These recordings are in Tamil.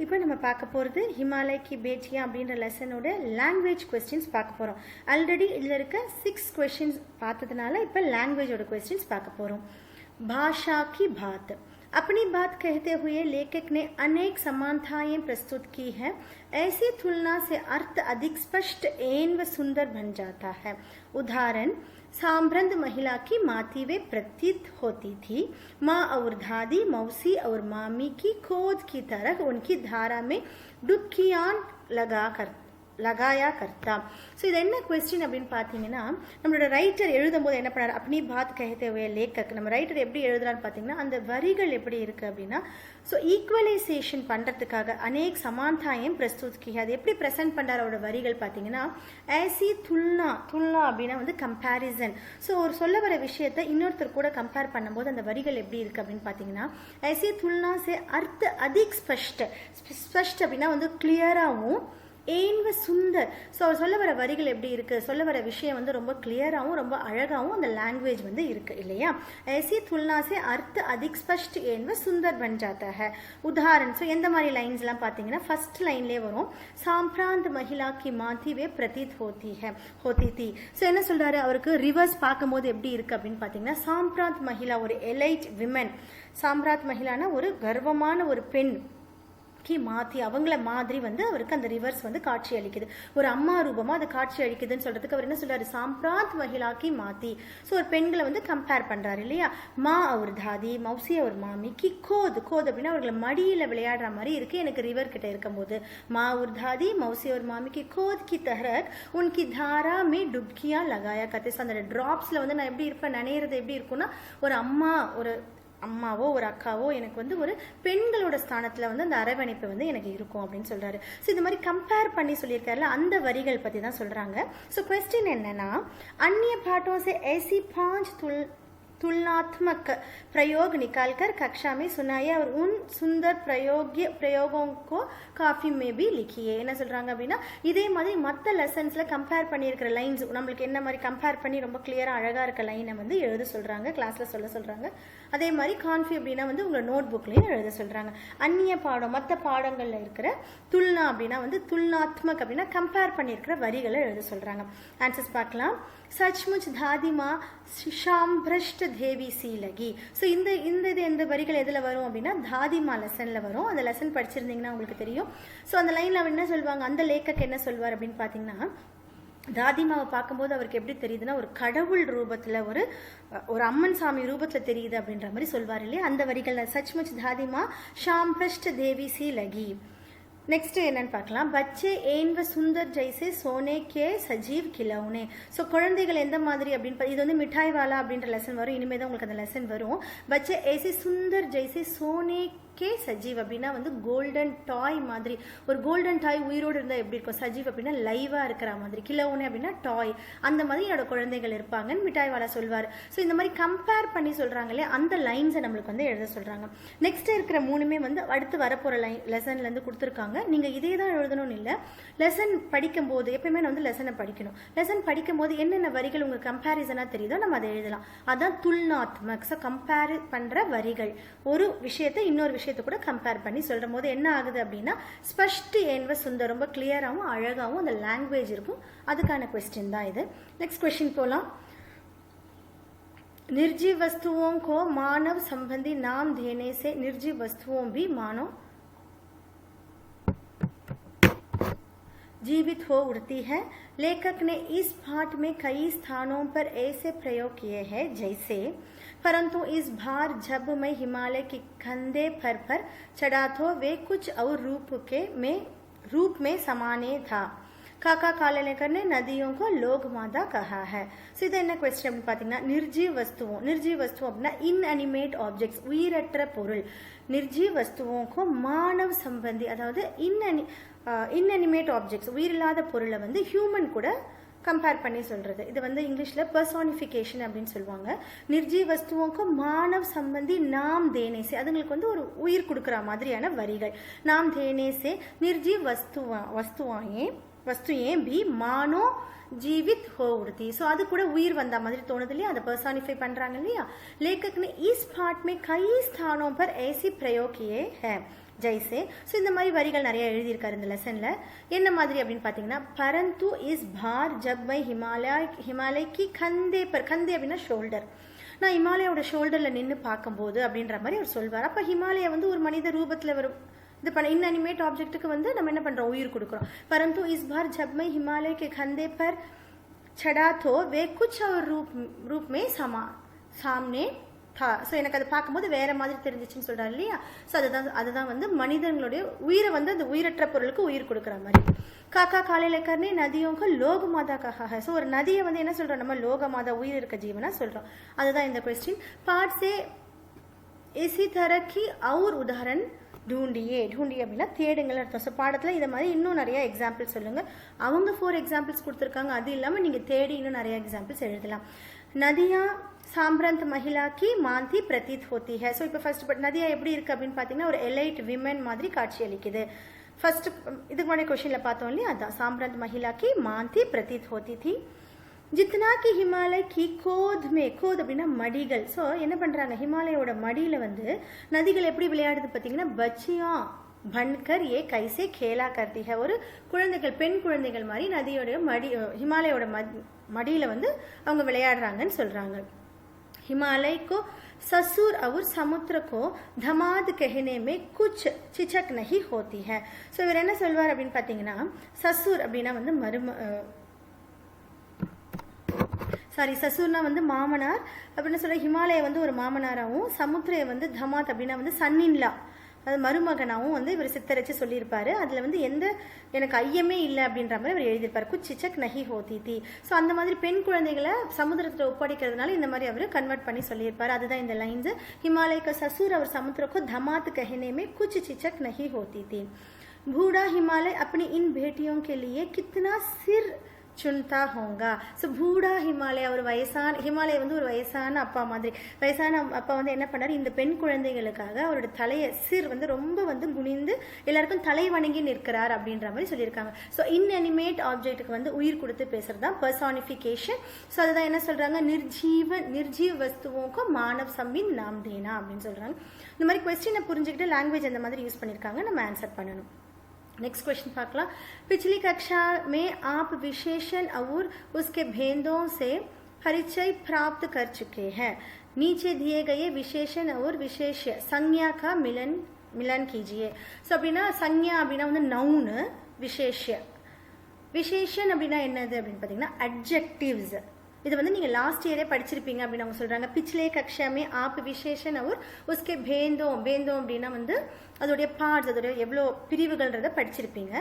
இப்போ நம்ம பார்க்க போகிறது ஹிமாலய கி பேட்டியா அப்படின்ற லெசனோட லாங்குவேஜ் கொஸ்டின்ஸ் பார்க்க போகிறோம். ஆல்ரெடி இதில் இருக்க 6 கொஸ்டின்ஸ் பார்த்ததுனால இப்போ லாங்குவேஜோட கொஸ்டின்ஸ் பார்க்க போகிறோம். भाषा की बात. अपनी बात कहते हुए लेखक ने अनेक समानताएं प्रस्तुत की है. ऐसी तुलना से अर्थ अधिक स्पष्ट एवं सुंदर बन जाता है. उदाहरण, सांभ्रंद महिला की माती वे प्रतीत होती थी. माँ और दादी, मौसी और मामी की खोद की तरह उनकी धारा में डुबकियां लगाया करता. ஸோ இது என்ன கொஸ்டின் அப்படின்னு பார்த்தீங்கன்னா, நம்மளோட ரைட்டர் எழுதும்போது என்ன பண்ணார், அப்படி பாத் கஹத்தே ஹுயே லேக்கக், நம்ம ரைட்டர் எப்படி எழுதுறான்னு பார்த்தீங்கன்னா, அந்த வரிகள் எப்படி இருக்குது அப்படின்னா, ஸோ ஈக்குவலைசேஷன் பண்ணுறதுக்காக அநேக் சமானதாயம் பிரஸ்துத் கி. அது எப்படி ப்ரெசென்ட் பண்ணுறார் அவரோட வரிகள் பார்த்தீங்கன்னா, ஏசி துல்னா அப்படின்னா வந்து கம்பேரிசன். ஸோ ஒரு சொல்ல வர விஷயத்தை இன்னொருத்தர் கூட கம்பேர் பண்ணும்போது அந்த வரிகள் எப்படி இருக்குது அப்படின்னு பார்த்தீங்கன்னா, ஏசி துல்னா சே அர்த்த அதிக் ஸ்பஷ்ட் அப்படின்னா வந்து கிளியராகவும் ஏன்வ சுந்தர். ஸோ அவர் சொல்ல வர வரிகள் எப்படி இருக்கு, சொல்ல வர விஷயம் வந்து ரொம்ப கிளியராகவும் ரொம்ப அழகாகவும் அந்த லாங்குவேஜ் வந்து இருக்கு இல்லையா. ऐसी तुलना से अर्थ अधिक स्पष्ट एवं सुंदर बन जाता है. उदाहरण, ஸோ எந்த மாதிரி லைன்ஸ்லாம் பார்த்தீங்கன்னா, ஃபர்ஸ்ட் லைன்லேயே வரும், சாம்பிராந்த் மகிழா கி மாத்தி வே பிரதீத் ஹோத்தி தி. ஸோ என்ன சொல்றாரு, அவருக்கு ரிவர்ஸ் பார்க்கும்போது எப்படி இருக்கு அப்படின்னு பார்த்தீங்கன்னா, சாம்பிராந்த் மகிழா ஒரு எலைட் விமன், சாம்பிராந்த் மகிழானா ஒரு கர்வமான ஒரு பெண் கி மாத்தி, அவங்கள மாதிரி வந்து அவருக்கு அந்த ரிவர்ஸ் வந்து காட்சி அளிக்குது, ஒரு அம்மா ரூபமா அது காட்சி அளிக்குதுன்னு சொல்றதுக்கு அவர் என்ன சொல்றாரு, சாம்பிராந்த் மகிழா கி மாத்தி. ஸோ ஒரு பெண்களை வந்து கம்பேர் பண்றாரு இல்லையா. மா அவர் தாதி, மௌசி அவர் மாமி கி கோத் அப்படின்னா அவர்களை மடியில விளையாடுற மாதிரி இருக்கு எனக்கு ரிவர் கிட்ட இருக்கும்போது. மா ஒரு தாதி, மௌசி ஒரு மாமி கி கோத் கி தஹரக் உன்கி தாரா மே டுப்கியா லகாயா கத்தே. அந்த டிராப்ஸ்ல வந்து நான் எப்படி இருப்பேன், நனையிறது எப்படி இருக்கும்னா, ஒரு அம்மாவோ ஒரு அக்காவோ எனக்கு வந்து ஒரு பெண்களோட ஸ்தானத்தில் வந்து அந்த அரவணைப்பு வந்து எனக்கு இருக்கும் அப்படின்னு சொல்றாரு. ஸோ இந்த மாதிரி கம்பேர் பண்ணி சொல்லியிருக்காருல, அந்த வரிகள் பற்றி தான் சொல்றாங்க. ஸோ கொஸ்டின் என்னன்னா, अन्य पाठों से ऐसी 5 तुलनात्मक प्रयोग निकालकर कक्षा में सुनाइए और उन सुंदर प्रयोगों को काफी में भी लिखिए. என்ன சொல்றாங்க அப்படின்னா, இதே மாதிரி மற்ற லெசன்ஸ்ல கம்பேர் பண்ணியிருக்கிற லைன்ஸ் நம்மளுக்கு என்ன மாதிரி கம்பேர் பண்ணி ரொம்ப கிளியரா அழகா இருக்க லைனை வந்து எழுத சொல்றாங்க, கிளாஸ்ல சொல்றாங்க. அதே மாதிரி கான்ஃபி அப்படின்னா வந்து உங்களோட நோட் புக்லயும் எழுத சொல்றாங்க. அந்நிய பாடம் மற்ற பாடங்கள்ல இருக்கிற துல்னா அப்படின்னா வந்து துல்னாத்மக் அப்படின்னா கம்பேர் பண்ணியிருக்கிற வரிகளை எழுத சொல்றாங்க. ஆன்சர்ஸ் பார்க்கலாம். सचमुच दादी माँ शाम्भ्रष्ट देवी सी लगी. ஸோ இந்த வரிகள் எதில் வரும் அப்படின்னா, தாதிமா லெசனில் வரும். அந்த லெசன் படிச்சிருந்தீங்கன்னா உங்களுக்கு தெரியும். ஸோ அந்த லைனில் அவர் என்ன சொல்லுவாங்க, அந்த லேக்கக் என்ன சொல்வார் அப்படின்னு பார்த்தீங்கன்னா, தாதிமாவை பார்க்கும்போது அவருக்கு எப்படி தெரியுதுன்னா, ஒரு கடவுள் ரூபத்தில் ஒரு அம்மன் சாமி ரூபத்தில் தெரியுது அப்படின்ற மாதிரி சொல்வார் இல்லையா. அந்த வரிகள் சச்முச் தாதிமா ஷாம்பிரஷ்ட தேவி சி லகி. நெக்ஸ்ட் என்னன்னு பார்க்கலாம். பச்சே ஏன்வ சுந்தர் ஜெய்சே சோனே கே சஜீவ் கிலவுனே. ஸோ குழந்தைகள் எந்த மாதிரி அப்படின்னு இது வந்து மிட்டாய் வாலா அப்படின்ற லெசன் வரும், இனிமேல் தான் உங்களுக்கு அந்த லெசன் வரும். பச்சே ஏசி சுந்தர் ஜெய்சே சோனே கே சஜீவ் அப்படின்னா வந்து கோல்டன் டாய் மாதிரி, ஒரு கோல்டன் டாய் உயிரோடு இருந்தால் எப்படி இருக்கும், சஜீவ் அப்படின்னா லைவாக இருக்கிற மாதிரி, கிலவுனே அப்படின்னா டாய், அந்த மாதிரி என்னோட குழந்தைகள் இருப்பாங்கன்னு மிட்டாய் வாலா சொல்வார். ஸோ இந்த மாதிரி கம்பேர் பண்ணி சொல்கிறாங்களே அந்த லைன்ஸை நம்மளுக்கு வந்து எழுத சொல்கிறாங்க. நெக்ஸ்ட் இருக்கிற 3மே வந்து அடுத்து வரப்போகிற லெசன்லேருந்து கொடுத்துருக்காங்க. நீங்கள் இதே தான் எழுதணும்னு இல்லை, லெசன் படிக்கும்போது எப்பயுமே வந்து லெசனை படிக்கணும். லெசன் படிக்கும்போது என்னென்ன வரிகள் உங்களுக்கு கம்பேரிசனாக தெரியுதோ நம்ம அதை எழுதலாம். அதான் துல்னாத்மக். ஸோ கம்பேர் பண்ணுற வரிகள், ஒரு விஷயத்தை இன்னொரு விஷயத்தை கூட கம்பேர் பண்ணி சொல்ற போது என்ன ஆகுது அப்படின்னா, ஸ்பஷ்ட் ஏன்வ சுந்தர், ரொம்ப கிளியராகவும் அழகாகவும் அந்த லாங்குவேஜ் இருக்கும். அதுக்கான क्वेश्चन தான் இது. நெக்ஸ்ட் क्वेश्चन போலாம். निर्जीव वस्तुओं को मानव संबंधी नाम देने से निर्जीव वस्तुओं भी मानव जीवित हो उठती है. लेखक ने इस पाठ में कई स्थानों पर ऐसे प्रयोग किए हैं जैसे, परंतु इस बार जब मैं हिमालय के कंधे पर चढ़ा तो वे कुछ और रूप में समाने था. काका कालेकर ने नदियों को लोग मादा कहा है. ஸோ இது என்ன கொஸ்டின் அப்படின்னு பார்த்தீங்கன்னா, நிர்ஜீவ் வஸ்துவோம் அப்படின்னா இன்அனிமேட் ஆப்ஜெக்ட்ஸ், உயிரற்ற பொருள். நிர்ஜீவ் வஸ்துவோம் மானவ் சம்பந்தி, அதாவது இன்அனிமேட் ஆப்ஜெக்ட்ஸ், உயிரில்லாத பொருளை வந்து ஹியூமன் கூட கம்பேர் பண்ணி சொல்றது. இது வந்து இங்கிலீஷ்ல பர்சானிஃபிகேஷன் அப்படின்னு சொல்லுவாங்க. நிர்ஜீவ் வஸ்துவோக்கு மானவ் சம்பந்தி நாம் தேனேசே, அதுங்களுக்கு வந்து ஒரு உயிர் கொடுக்குற மாதிரியான வரிகள். நாம் தேனேசே நிர்ஜீவ் वस्तुएं भी मानो जीवित हो उठती. सो அது கூட உயிர் வந்த மாதிரி தோணுது இல்லையா, அதை பர்சானிஃபை பண்றாங்க இல்லையா. लेखक ने इस पाठ में कई स्थानों पर ऐसी प्रयोग किए हैं. ஜெய்சே. ஸோ இந்த மாதிரி வரிகள் நிறைய எழுதியிருக்காரு இந்த லெசனில். என்ன மாதிரி அப்படின்னு பார்த்தீங்கன்னா, பரந்து இஸ் பார் ஜப் my Himalay Ki Kande per, Kande அப்படின்னா ஷோல்டர், நான் ஹிமாலயோட ஷோல்டரில் நின்று பார்க்கும்போது அப்படின்ற மாதிரி அவர் சொல்வார். அப்போ ஹிமாலயா வந்து ஒரு மனித ரூபத்தில் வரும். இது பண்ண இன்அனிமேட் ஆப்ஜெக்ட்டுக்கு வந்து நம்ம என்ன பண்ணுறோம், உயிர் கொடுக்குறோம். பரந்து இஸ் பார் ஜப் மை ஹிமாலय के कंधे पर चढ़ा तो वे कुछ और रूप में सामने था. ஸோ எனக்கு அதை பார்க்கும்போது வேற மாதிரி தெரிஞ்சிச்சுன்னு சொல்றாரு இல்லையா. ஸோ அதுதான் வந்து மனிதர்களுடைய உயிரை வந்து அந்த உயிரற்ற பொருளுக்கு உயிர் கொடுக்குற மாதிரி. காக்கா காலையில கர்னே நதியோங்க லோக மாதா கஹா. ஸோ ஒரு நதியை வந்து என்ன சொல்றோம், நம்ம லோக மாதா உயிர் இருக்க ஜீவனா சொல்றோம். அதுதான் இந்த கொஸ்டின். पाठ से इसी तरह की और उदाहरण ढूंढिए அப்படின்னா தேடுங்கள் அர்த்தம். ஸோ பாடத்தில் இதை மாதிரி இன்னும் நிறைய எக்ஸாம்பிள் சொல்லுங்கள். அவங்க 4 எக்ஸாம்பிள்ஸ் கொடுத்துருக்காங்க. அது இல்லாமல் நீங்கள் தேடி இன்னும் நிறைய எக்ஸாம்பிள்ஸ் எழுதலாம். நதியா சாம்பிரந்த் மஹிலா கி மாந்தி பிரதீத் ஹோத்தி ஹை. ஸோ இப்போ ஃபர்ஸ்ட் நதியா எப்படி இருக்குது அப்படின்னு பார்த்தீங்கன்னா ஒரு எலைட் விமன் மாதிரி காட்சி அளிக்குது. ஃபர்ஸ்ட் இதுக்கு முன்னாடி கொஸ்டினில் பார்த்தோம் இல்லையா, அதான் சாம்பிரந்த் மஹிலா கி மாந்தி பிரதீத் ஹோத்தி थी. ஜித்னா கி ஹிமாலய் கி கோத் மே, கோத் அப்படின்னா மடிகள். ஸோ என்ன பண்ணுறாங்க, ஹிமாலயோட மடியில் வந்து நதிகள் எப்படி விளையாடுது பார்த்தீங்கன்னா, பச்சியா பன்கர் ஏ கைசே கேலா கர்த்தி ஹை. ஒரு குழந்தைகள், பெண் குழந்தைகள் மாதிரி நதியோட ஹிமாலயோட மடியில் வந்து அவங்க விளையாடுறாங்கன்னு சொல்கிறாங்க. हिमालय को ससुर और समुद्र को धमाद कहने में कुछ चिचक नहीं होती है. ஸோ இவர் என்ன சொல்வார் அப்படின்னு பார்த்தீங்கன்னா, சசூர் அப்படின்னா வந்து சசூர்னா வந்து மாமனார் அப்படின்னு சொல்ல, ஹிமாலய வந்து ஒரு மாமனாராகவும் சமுத்திரையை வந்து தமாத் அப்படின்னா வந்து சன்னின்லா, அது மருமகனாகவும் வந்து இவர் சித்தரிச்சு சொல்லியிருப்பாரு. அதில் வந்து எந்த எனக்கு ஐயமே இல்லை அப்படின்ற மாதிரி அவர் எழுதியிருப்பார். குச் சிச்சக் நஹி ஹோதி தி. ஸோ அந்த மாதிரி பெண் குழந்தைகளை சமுத்திரத்தில் ஒப்படைக்கிறதுனால இந்த மாதிரி அவர் கன்வெர்ட் பண்ணி சொல்லியிருப்பார். அதுதான் இந்த லைன்ஸ். ஹிமாலய சசூர் அவர் சமுத்திரக்கோ தமாத் कहने कुछ चिचक नहीं होती थी. बूढ़ा हिमालय अपनी इन बेटियों के लिए कितना सिर சுன்தா ஹோங்கா. ஸோ பூடா ஹிமாலயா, ஒரு வயசான ஹிமாலயா வந்து ஒரு வயசான அப்பா மாதிரி. வயசான அப்பா வந்து என்ன பண்ணார், இந்த பெண் குழந்தைகளுக்காக அவரோட தலையை சிர் வந்து ரொம்ப வந்து குனிந்து எல்லாருக்கும் தலை வணங்கி நிற்கிறார் அப்படின்ற மாதிரி சொல்லியிருக்காங்க. ஸோ இன்அனிமேட் ஆப்ஜெக்ட்டுக்கு வந்து உயிர் கொடுத்து பேசுறது தான் பர்சானிஃபிகேஷன். ஸோ அதுதான் என்ன சொல்றாங்க, நிர்ஜீவ வஸ்துவோக்கும் மானவ் சம்மின் நாம் தேனா அப்படின்னு சொல்றாங்க. இந்த மாதிரி கொஸ்டினை புரிஞ்சுக்கிட்டு லாங்குவேஜ் அந்த மாதிரி யூஸ் பண்ணியிருக்காங்க, நம்ம ஆன்சர் பண்ணணும். नेक्स्ट क्वेश्चन पाकला. पिछली कक्षा में आप विशेषण और उसके भेदों से परिचय प्राप्त कर चुके हैं. नीचे दिए गए विशेषण और विशेष्य संज्ञा का मिलन कीजिए. सो அப்படின்னா संज्ञा அப்படின்னா வந்து நவுன், விசேஷன் அப்படின்னா என்னது அப்படின்னு பார்த்தீங்கன்னா அட்ஜெக்டிவ்ஸ். இது வந்து நீங்கள் லாஸ்ட் இயரே படிச்சிருப்பீங்க அப்படின்னு அவங்க சொல்கிறாங்க. பிச்லே கக்ஷாமே ஆப் விசேஷன் அவர் உஸ்கே பேந்தோம் அப்படின்னா வந்து அதோடைய பார்ட்ஸ், அதோடைய எவ்வளோ பிரிவுகள்ன்றதை படிச்சிருப்பீங்க.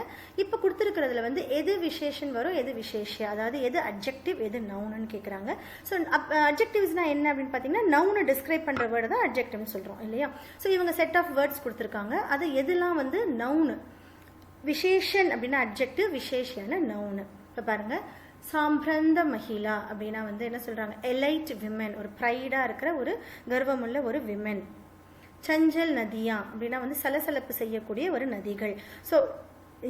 இப்போ கொடுத்துருக்கிறதுல வந்து எது விசேஷன் வரும், எது விசேஷம், அதாவது எது அட்ஜெக்டிவ் எது நவுன்னு கேட்குறாங்க. ஸோ அட்ஜெக்டிவ்ஸ்னால் என்ன அப்படின்னு பார்த்தீங்கன்னா, நவுனை டிஸ்கிரைப் பண்ணுற வேர்டு தான் அட்ஜெக்டிவ்னு சொல்கிறோம் இல்லையா. ஸோ இவங்க செட் ஆஃப் வேர்ட்ஸ் கொடுத்துருக்காங்க. அது எதுலாம் வந்து நவுனு, விசேஷன் அப்படின்னா அட்ஜெக்டிவ், விசேஷன நவுனு. இப்போ பாருங்கள், சாம்பிரந்த மஹிலா அப்படின்னா வந்து என்ன சொல்கிறாங்க, எலைட் விமன், ஒரு ப்ரைடாக இருக்கிற ஒரு கர்வமுள்ள ஒரு விமன். சஞ்சல் நதியா அப்படின்னா வந்து சலசலப்பு செய்யக்கூடிய ஒரு நதிகள். ஸோ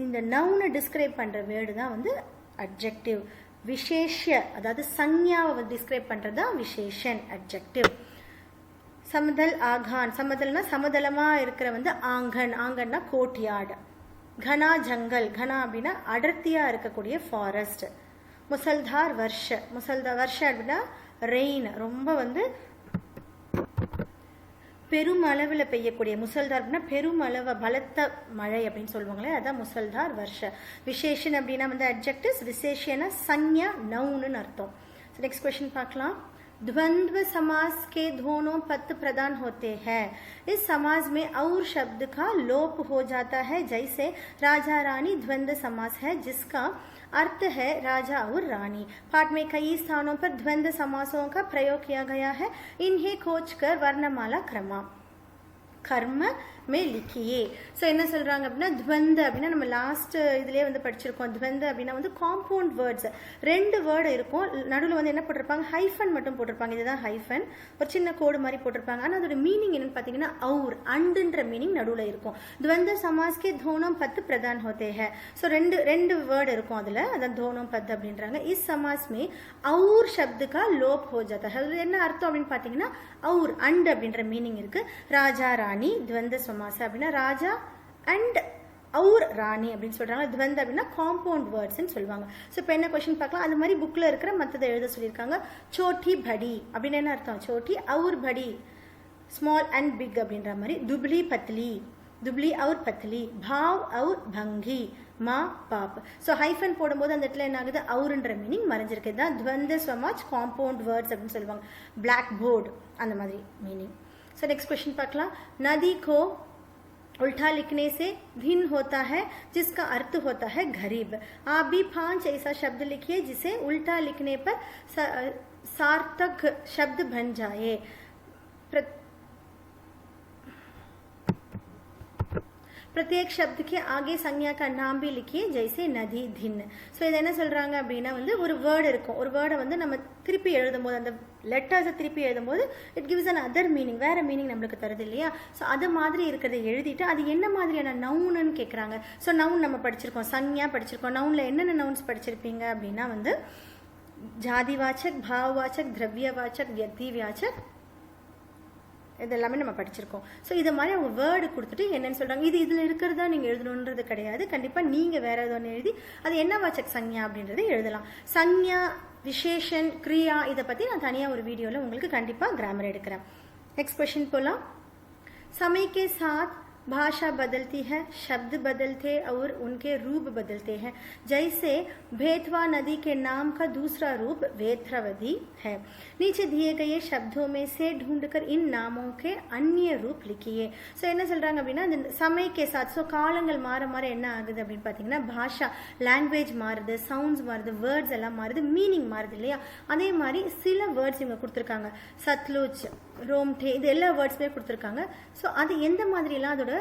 இந்த நவுனை டிஸ்கிரைப் பண்ணுற வேர்டு தான் வந்து அட்ஜெக்டிவ். விசேஷ அதாவது சஞ்ஞாவை டிஸ்கிரைப் பண்ணுறது தான் விசேஷன், அட்ஜெக்டிவ். சமதல் ஆகான், சமதல்னா சமதளமாக இருக்கிற வந்து ஆங்கன், ஆங்கன்னா கோட்யார்டு. கனா ஜங்கல், கனா அப்படின்னா அடர்த்தியாக இருக்கக்கூடிய ஃபாரஸ்ட். முசல்தார் வருஷ அப்படின்னா ரெயின், ரொம்ப வந்து பெருமளவில் பெய்யக்கூடிய. முசல்தார் அப்படின்னா பெருமளவு பலத்த மழை அப்படின்னு சொல்லுவாங்களே, அதான் முசல்தார் வருஷ. விசேஷன் அப்படின்னா வந்து அட்ஜெக்டிவ்ஸ், விசேஷனா சஞ்ஞா நவுன்னு அர்த்தம். நெக்ஸ்ட் क्वेश्चन பார்க்கலாம். द्वंद्व समास के दोनों पद प्रदान होते हैं. इस समास में और शब्द का लोप हो जाता है, जैसे राजा रानी द्वंद्व समास है जिसका अर्थ है राजा और रानी. पाठ में कई स्थानों पर द्वंद्व समासों का प्रयोग किया गया है. इन्हें खोजकर वर्णमाला कर्म में लिखिए. ஸோ என்ன சொல்கிறாங்க அப்படின்னா, துவந்த அப்படின்னா நம்ம லாஸ்ட் இதுலேயே வந்து படிச்சிருக்கோம். துவந்த அப்படின்னா வந்து காம்பவுண்ட் வேர்ட்ஸ், 2 வேர்டு இருக்கும், நடுவில் வந்து என்ன போட்டிருப்பாங்க, ஹைஃபன் மட்டும் போட்டிருப்பாங்க. இதுதான் ஹைஃபன், ஒரு சின்ன கோடு மாதிரி போட்டிருப்பாங்க. ஆனால் அதோட மீனிங் என்னன்னு பார்த்தீங்கன்னா அவுர், அண்டுன்ற மீனிங் நடுவில் இருக்கும். துவந்த சமாஸ்கே தோனம் பத்து பிரதான் ஹோத்தே ஹே. ஸோ ரெண்டு வேர்டு இருக்கும் அதில், அதான் தோனம் பத்து அப்படின்றாங்க. இஸ் சமாஸ்மே அவுர் சப்துக்கா லோப் ஹோ ஜாதா ஹை. அது என்ன அர்த்தம் அப்படின்னு பார்த்தீங்கன்னா அவுர், அண்டு அப்படின்ற மீனிங் இருக்கு. ராஜா ராணி துவந்த சமாஸ் அப்படின்னா ராஜா அண்ட் அவுர் ராணி அப்படின்னு சொல்கிறாங்க. துவந்த் அப்படின்னா காம்பவுண்ட் வேர்ட்ஸ்ன்னு சொல்லுவாங்க. ஸோ இப்போ என்ன கொஸ்டின் பார்க்கலாம். அது மாதிரி புக்கில் இருக்கிற மற்றதை எழுத சொல்லியிருக்காங்க. சோட்டி படி அப்படின்னு என்ன அர்த்தம்? சோட்டி அவுர் படி, ஸ்மால் அண்ட் பிக் அப்படின்ற மாதிரி. துப்ளி பத்லி, துப்ளி அவுர் பத்லி, பாவ் அவுர் பங்கி, மா பாப். ஸோ ஹைஃபன் போடும்போது அந்த இடத்துல என்ன ஆகுது? அவுர்ன்ற மீனிங் மறைஞ்சிருக்கு. தான் துவந்த ஸ்வமாச் காம்பவுண்ட் வேர்ட்ஸ் அப்படின்னு சொல்லுவாங்க. பிளாக் போர்டு அந்த மாதிரி மீனிங். ஸோ நெக்ஸ்ட் क्वेश्चन பார்க்கலாம். नदी को उल्टा लिखने से भिन्न होता है जिसका अर्थ होता है गरीब. आप भी 5 ऐसा शब्द लिखिए जिसे उल्टा लिखने पर सार्थक शब्द बन जाए. प्रत्येक शब्द के आगे संज्ञा का नाम भी लिखिए जैसे नदी दिन. ஸோ இது என்ன சொல்கிறாங்க அப்படின்னா வந்து ஒரு வேர்டு இருக்கும். ஒரு வேர்டை வந்து நம்ம திருப்பி எழுதும் போது, அந்த லெட்டர்ஸை திருப்பி எழுதும் போது it gives an other meaning, வேறு மீனிங் நம்மளுக்கு தருது இல்லையா? ஸோ அது மாதிரி இருக்கிறத எழுதிட்டு அது என்ன மாதிரியான நவுன்னு கேட்குறாங்க. ஸோ நவுன் நம்ம படிச்சிருக்கோம், சஞ்ஞா படிச்சிருக்கோம். நவுனில் என்னென்ன நவுன்ஸ் படிச்சிருப்பீங்க அப்படின்னா வந்து ஜாதிவாச்சக், பாவவாச்சக், திரவியவாச்சக், வியக்திவாச்சக், இது எல்லாமே நம்ம படிச்சிருக்கோம். ஸோ இது மாதிரி அவங்க வேர்டு கொடுத்துட்டு என்னன்னு சொல்கிறாங்க. இது இதில் இருக்கிறதா நீங்கள் எழுதணுன்றது கிடையாது. கண்டிப்பாக நீங்கள் வேறு எது ஒன்று எழுதி அது என்ன வாச்சக் சஞ்ஞா அப்படின்றத எழுதலாம். சஞ்ஞா, விசேஷன், கிரியா இதை பற்றி நான் தனியாக ஒரு வீடியோவில் உங்களுக்கு கண்டிப்பாக கிராமர் எடுக்கிறேன். நெக்ஸ்ட் क्वेश्चन போகலாம். समय के साथ भाषा बदलती है, शब्द बदलते और उनके रूप बदलते हैं. जैसे बेतवा नदी के नाम का दूसरा रूप वेत्रवती है. नीचे दिए गए शब्दों में से ढूंढकर इन नामों के अन्य रूप लिखिए. ஸோ என்ன சொல்கிறாங்க அப்படின்னா இந்த சமயக்கே சாத், ஸோ காலங்கள் மாற மாற என்ன ஆகுது அப்படின்னு பார்த்தீங்கன்னா பாஷா, லாங்குவேஜ் மாறுது, சவுண்ட்ஸ் மாறுது, வேர்ட்ஸ் எல்லாம் மாறுது, மீனிங் மாறுது இல்லையா? அதே மாதிரி சில வேர்ட்ஸ் இவங்க கொடுத்துருக்காங்க. சத்லூஜ், ரோம்டே, இது எல்லா வேர்ட்ஸுமே கொடுத்துருக்காங்க. ஸோ அது எந்த மாதிரிலாம் அதோட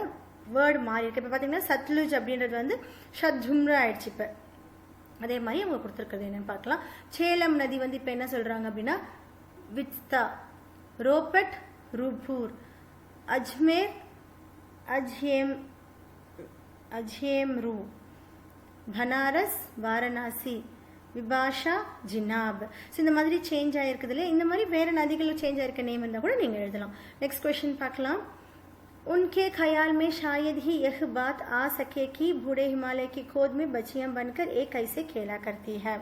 வேர்டு மாறி இருக்கு. இப்போ பார்த்தீங்கன்னா சத்லுஜ் அப்படின்றது வந்து ஷத்ஜும்ரா ஆயிடுச்சு. இப்போ அதே மாதிரி அவங்க கொடுத்துருக்கிறது என்னன்னு பார்க்கலாம். சேலம் நதி வந்து இப்போ என்ன சொல்கிறாங்க அப்படின்னா வித்ஸ்தா, ரோபட், ரூபூர், அஜ்மேர், அஜ்யேம்ரு, பனாரஸ், வாரணாசி, விபாஷா, ஜினாப். ஸோ இந்த மாதிரி சேஞ்ச் ஆகிருக்குது இல்லையா? இந்த மாதிரி வேறு நதிகளில் சேஞ்ச் ஆகிருக்க நேம் இருந்தால் கூட நீங்கள் எழுதலாம். நெக்ஸ்ட் क्वेश्चन பார்க்கலாம். उनके ख्याल में शायद ही यह बात आ सके कि बूढ़े हिमालय की खोद में बच्चियां बनकर एक ऐसे खेला करती है.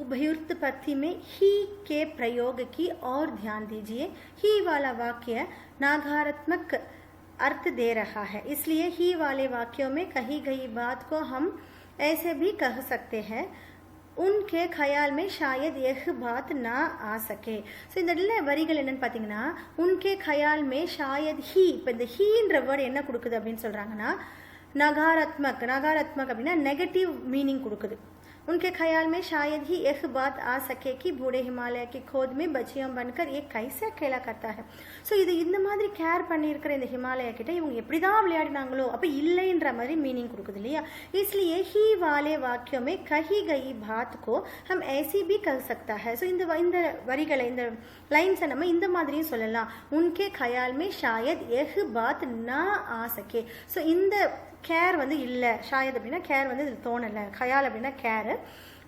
उभयुक्त पत्ति में ही के प्रयोग की और ध्यान दीजिए. ही वाला वाक्य नकारात्मक अर्थ दे रहा है, इसलिए ही वाले वाक्यों में कही गई बात को हम ऐसे भी कह सकते हैं उनके ख्याल में शायद यह बात ना आ सके. ஸோ இந்த இடத்துல வரிகள் என்னன்னு பார்த்தீங்கன்னா உன்கே खयाल में शायद ही, இப்போ இந்த ஹீன்ற வேர்டு என்ன கொடுக்குது அப்படின்னு சொல்கிறாங்கன்னா நகாராத்மக். நகாராத்மக் அப்படின்னா நெகட்டிவ் மீனிங் கொடுக்குது. उनके ख्याल में शायद ही यह बात आ सके कि बूढ़े हिमालय की खोद में बच्चियां बनकर ये कैसे अकेला करता है. ஸோ இது இந்த மாதிரி கேர் பண்ணியிருக்கிற இந்த ஹிமாலயா கிட்ட இவங்க எப்படி தான் விளையாடினாங்களோ அப்போ இல்லைன்ற மாதிரி மீனிங் கொடுக்குது இல்லையா? इसलिए ही वाले वाक्यों में कही गई बात को हम ऐसी भी कर सकता है. ஸோ இந்த வரிகளை, இந்த லைன்ஸை நம்ம இந்த மாதிரியும் சொல்லலாம். उनके ख्याल में शायद यह बात ना आ सके. ஸோ இந்த கேர் வந்து இல்லை, ஷாயத் அப்படின்னா கேர் வந்து இதில் தோணலை, கயால் அப்படின்னா கேரு.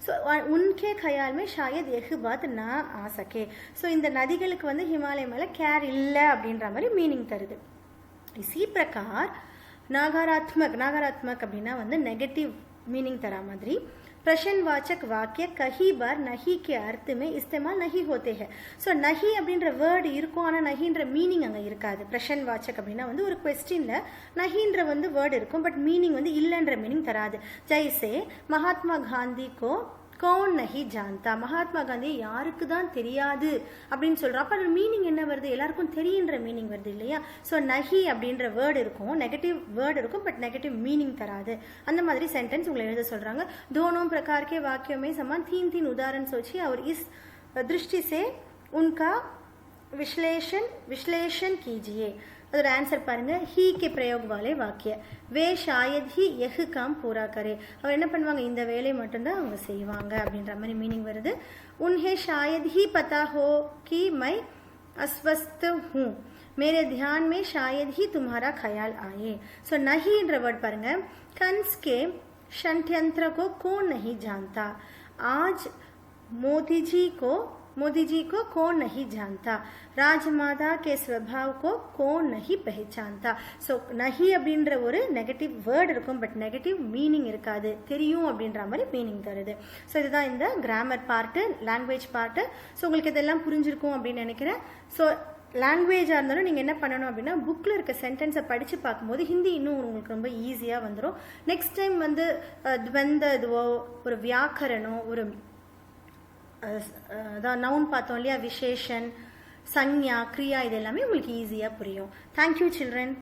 ஸோ உன்கே கயாலுமே ஷாயத் எஹு பாத் நான் ஆசக்கே. ஸோ இந்த நதிகளுக்கு வந்து ஹிமாலய மேலே கேர் இல்லை அப்படின்ற மாதிரி மீனிங் தருது. இசி பிரகார் நகாராத்மக் அப்படின்னா வந்து நெகட்டிவ் மீனிங் தரா மாதிரி प्रश्नवाचक वाक्य कई बार नहीं के अर्थ में इस्तेमाल नहीं होते हैं. ஸோ நஹி அப்படின்ற வேர்டு இருக்கும், ஆனால் நஹின்ற மீனிங் அங்கே இருக்காது. பிரஷன்வாச்சக் அப்படின்னா வந்து ஒரு கொஸ்டினில் நஹின்ற வந்து வேர்டு இருக்கும், பட் மீனிங் வந்து இல்லைன்ற மீனிங் தராது. ஜெய்சே மகாத்மா காந்திக்கோ கௌன் நஹி ஜான்தா, மகாத்மா காந்தி யாருக்கு தான் தெரியாது அப்படின்னு சொல்கிறோம். அப்போ அதோட மீனிங் என்ன வருது? எல்லாருக்கும் தெரியுன்ற மீனிங் வருது இல்லையா? ஸோ நஹி அப்படின்ற வேர்டு இருக்கும், நெகட்டிவ் வேர்டு இருக்கும், பட் நெகட்டிவ் மீனிங் தராது. அந்த மாதிரி சென்டென்ஸ் உங்களை எழுத சொல்கிறாங்க. दोनों प्रकार के वाक्यों में समान 3 उदाहरण सोचिए और इस दृष्टि से उनका विश्लेषण कीजिए. அதோட ஆன்சர் பாருங்க. ஹீ கே பிரயோக் வாலே வாக்கிய வே ஷாயத் ஹி எஹ் காம் பூரா கரே. அவர் என்ன பண்ணுவாங்க? இந்த வேலையை மட்டும்தான் அவங்க செய்வாங்க அப்படின்ற மாதிரி மீனிங் வருது. உன்ஹே ஷாயத் ஹி பதா ஹோ கி மை अस्वस्थ हूँ, मेरे ध्यान में शायद ही तुम्हारा ख्याल आए. ஸோ நஹின்ற வேர்ட் பாருங்க. कंस के षड्यंत्र को कौन नहीं जानता, आज मोदी जी को मोदी जी को कौन नहीं जानता, राजमाता के स्वभाव को कौन नहीं पहचानता. ஸோ நஹி அப்படின்ற ஒரு நெகட்டிவ் வேர்டு இருக்கும், பட் நெகட்டிவ் மீனிங் இருக்காது, தெரியும் அப்படின்ற மாதிரி மீனிங் தருது. ஸோ இதுதான் இந்த grammar part, language part. So உங்களுக்கு இதெல்லாம் புரிஞ்சிருக்கும் அப்படின்னு நினைக்கிறேன். ஸோ லாங்குவேஜாக இருந்தாலும் நீங்கள் என்ன பண்ணணும் அப்படின்னா புக்கில் இருக்க சென்டென்ஸை படித்து பார்க்கும்போது ஹிந்தி இன்னும் உங்களுக்கு ரொம்ப ஈஸியாக வந்துடும். நெக்ஸ்ட் டைம் வந்து துவந்த இதுவோ ஒரு வியாக்கரணம், ஒரு அதான் நவுன் பார்த்தோம் இல்லையா, விசேஷன், சஞ்ஞா, கிரியா, இது எல்லாமே உங்களுக்கு ஈஸியாக புரியும். Thank you children.